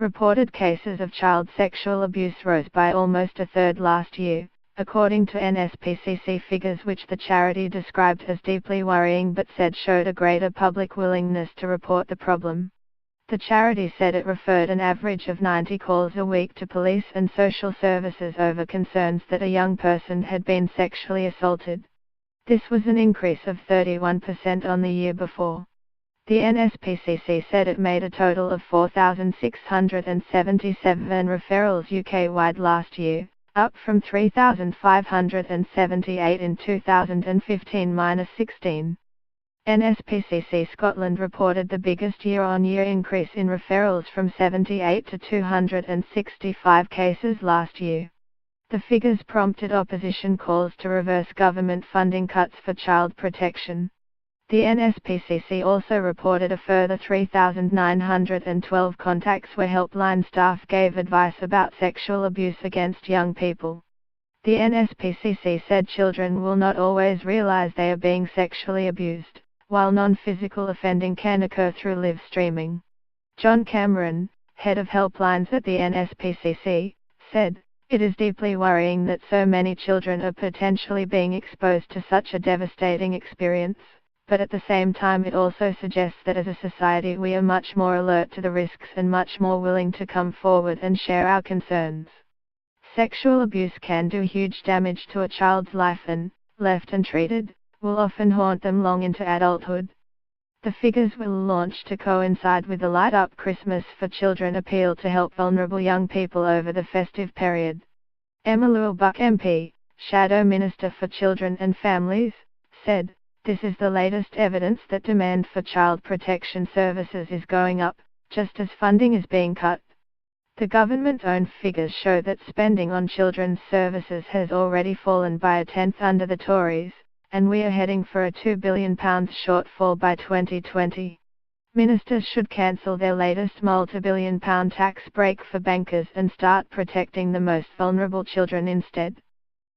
Reported cases of child sexual abuse rose by almost a third last year, according to NSPCC figures, which the charity described as deeply worrying but said showed a greater public willingness to report the problem. The charity said it referred an average of 90 calls a week to police and social services over concerns that a young person had been sexually assaulted. This was an increase of 31% on the year before. The NSPCC said it made a total of 4,677 referrals UK-wide last year, up from 3,578 in 2015-16. NSPCC Scotland reported the biggest year-on-year increase in referrals from 78 to 265 cases last year. The figures prompted opposition calls to reverse government funding cuts for child protection. The NSPCC also reported a further 3,912 contacts where helpline staff gave advice about sexual abuse against young people. The NSPCC said children will not always realize they are being sexually abused, while non-physical offending can occur through live streaming. John Cameron, head of helplines at the NSPCC, said, "It is deeply worrying that so many children are potentially being exposed to such a devastating experience, but at the same time it also suggests that as a society we are much more alert to the risks and much more willing to come forward and share our concerns." Sexual abuse can do huge damage to a child's life and, left untreated, will often haunt them long into adulthood. The figures will launch to coincide with the Light Up Christmas for Children appeal to help vulnerable young people over the festive period. Emma Lewell-Buck MP, Shadow Minister for Children and Families, said, "This is the latest evidence that demand for child protection services is going up, just as funding is being cut." The government's own figures show that spending on children's services has already fallen by a tenth under the Tories, and we are heading for a £2 billion shortfall by 2020. Ministers should cancel their latest multi-billion-pound tax break for bankers and start protecting the most vulnerable children instead.